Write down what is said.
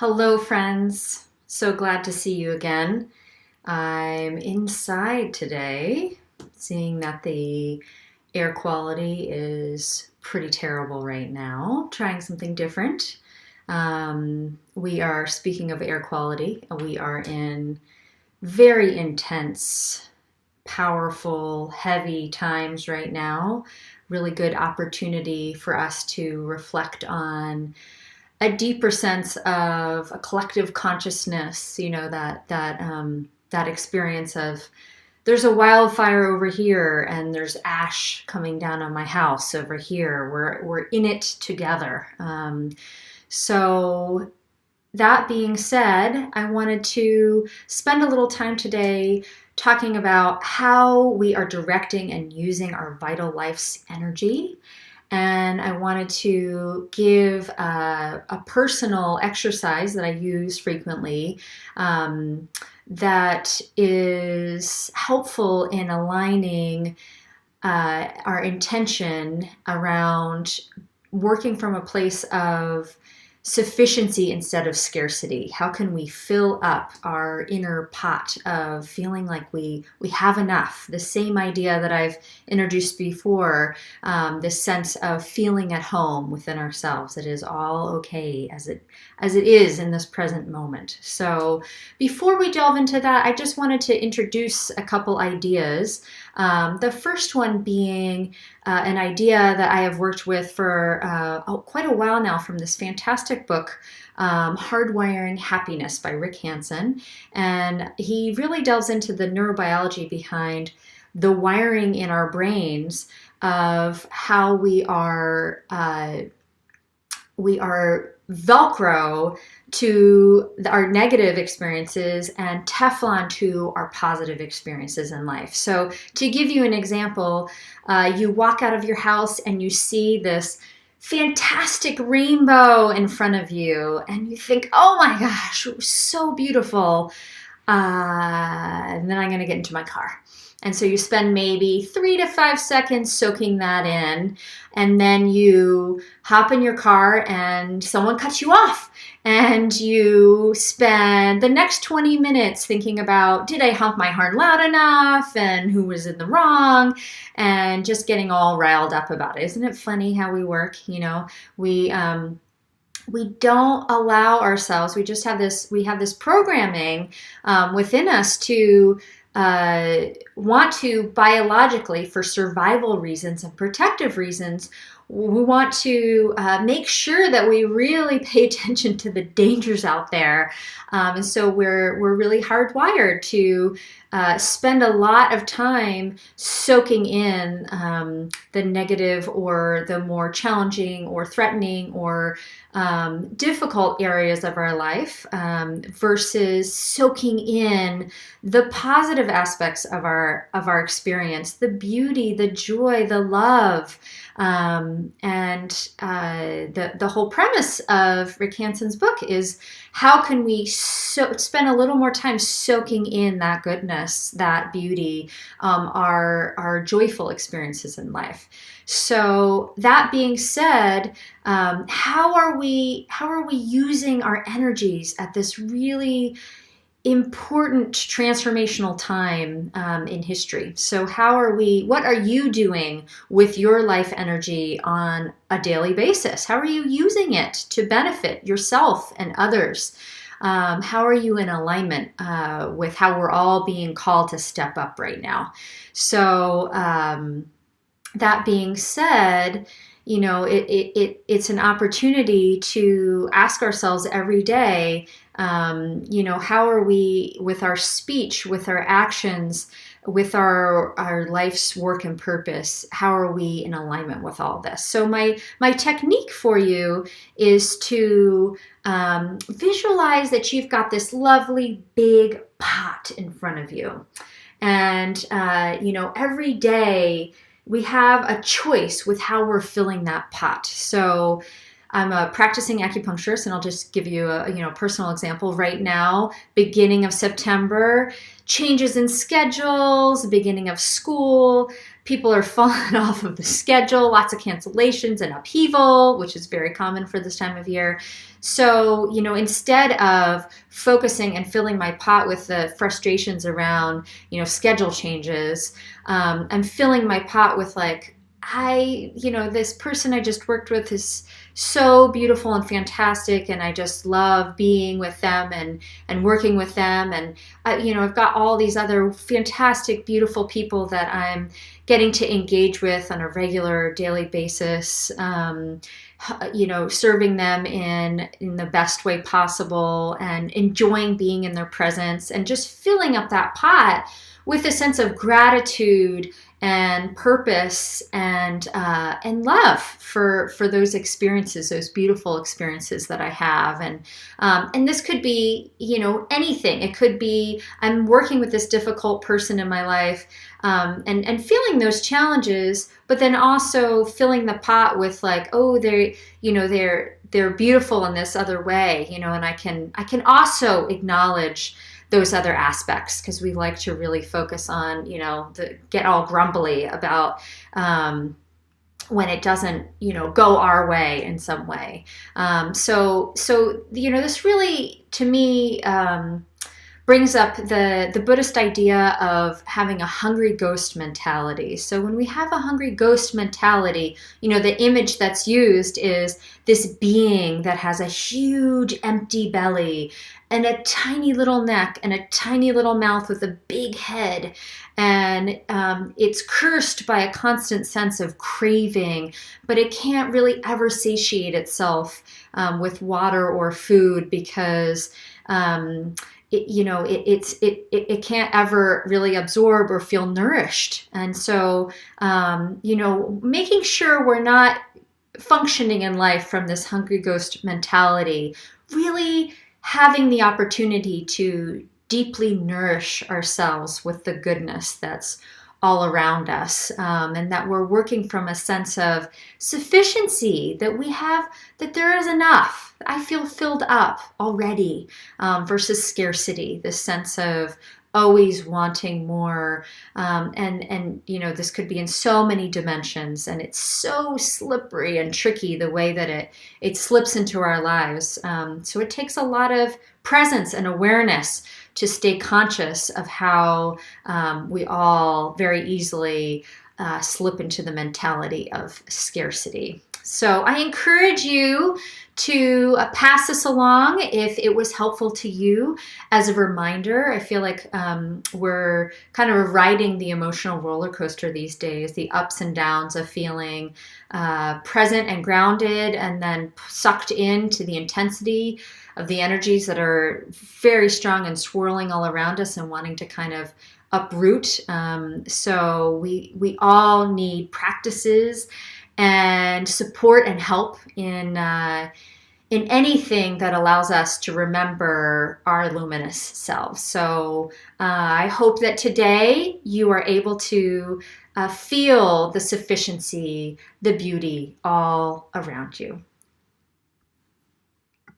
Hello, friends. So glad to see you again. I'm inside today, seeing that the air quality is pretty terrible right now. Trying something different. We are, speaking of air quality, we are in very intense, powerful, heavy times right now. Really good opportunity for us to reflect on a deeper sense of a collective consciousness, that experience of there's a wildfire over here and there's ash coming down on my house over here. We're in it together. So that being said, I wanted to spend a little time today talking about how we are directing and using our vital life's energy. And I wanted to give a personal exercise that I use frequently that is helpful in aligning our intention around working from a place of sufficiency instead of scarcity. How can we fill up our inner pot of feeling like we have enough? The same idea that I've introduced before, this sense of feeling at home within ourselves. It is all okay as it is in this present moment. So before we delve into that, I just wanted to introduce a couple ideas. The first one being an idea that I have worked with for quite a while now from this fantastic book, Hardwiring Happiness by Rick Hanson. And he really delves into the neurobiology behind the wiring in our brains of how we are Velcro to our negative experiences and Teflon to our positive experiences in life. So to give you an example, you walk out of your house and you see this fantastic rainbow in front of you and you think, oh my gosh, it was so beautiful. And then I'm going to get into my car. And so you spend maybe 3 to 5 seconds soaking that in, and then you hop in your car and someone cuts you off. And you spend the next 20 minutes thinking about, did I honk my horn loud enough? And who was in the wrong? And just getting all riled up about it. Isn't it funny how we work? We don't allow ourselves, we have this programming within us to want to biologically, for survival reasons and protective reasons, we want to make sure that we really pay attention to the dangers out there. And so we're really hardwired to spend a lot of time soaking in the negative or the more challenging or threatening or difficult areas of our life versus soaking in the positive aspects of our experience, the beauty, the joy, the love. And the whole premise of Rick Hanson's book is how can we spend a little more time soaking in that goodness, that beauty, our joyful experiences in life. So that being said, how are we using our energies at this really important transformational time in history? So what are you doing with your life energy on a daily basis? How are you using it to benefit yourself and others? How are you in alignment with how we're all being called to step up right now? So that being said, it's an opportunity to ask ourselves every day, how are we with our speech, with our actions, with our life's work and purpose? How are we in alignment with all this? So my technique for you is to visualize that you've got this lovely big pot in front of you. And, every day we have a choice with how we're filling that pot. So I'm a practicing acupuncturist, and I'll just give you a personal example. Right now, beginning of September, changes in schedules, beginning of school, people are falling off of the schedule, lots of cancellations and upheaval, which is very common for this time of year. So, instead of focusing and filling my pot with the frustrations around, schedule changes, I'm filling my pot with like, this person I just worked with is so beautiful and fantastic, and I just love being with them and working with them. And I've got all these other fantastic, beautiful people that I'm getting to engage with on a regular daily basis. Serving them in the best way possible and enjoying being in their presence and just filling up that pot with a sense of gratitude and purpose and love for those experiences, those beautiful experiences that I have. And this could be, anything. It could be I'm working with this difficult person in my life, and feeling those challenges, but then also filling the pot with like, oh, they're beautiful in this other way, and I can also acknowledge those other aspects, because we like to really focus on, get all grumbly about when it doesn't, go our way in some way. So this really, to me, brings up the Buddhist idea of having a hungry ghost mentality. So when we have a hungry ghost mentality, the image that's used is this being that has a huge empty belly and a tiny little neck and a tiny little mouth with a big head. And it's cursed by a constant sense of craving, but it can't really ever satiate itself with water or food, because it can't ever really absorb or feel nourished. And so, making sure we're not functioning in life from this hungry ghost mentality, really having the opportunity to deeply nourish ourselves with the goodness that's all around us, and that we're working from a sense of sufficiency, that there is enough. I feel filled up already, versus scarcity, this sense of always wanting more. And this could be in so many dimensions, and it's so slippery and tricky the way that it slips into our lives. So it takes a lot of presence and awareness to stay conscious of how we all very easily slip into the mentality of scarcity. So I encourage you to pass this along if it was helpful to you as a reminder. I feel like we're kind of riding the emotional roller coaster these days, the ups and downs of feeling present and grounded, and then sucked into the intensity of the energies that are very strong and swirling all around us and wanting to kind of uproot. So we all need practices and support and help in anything that allows us to remember our luminous selves. So I hope that today you are able to feel the sufficiency, the beauty all around you.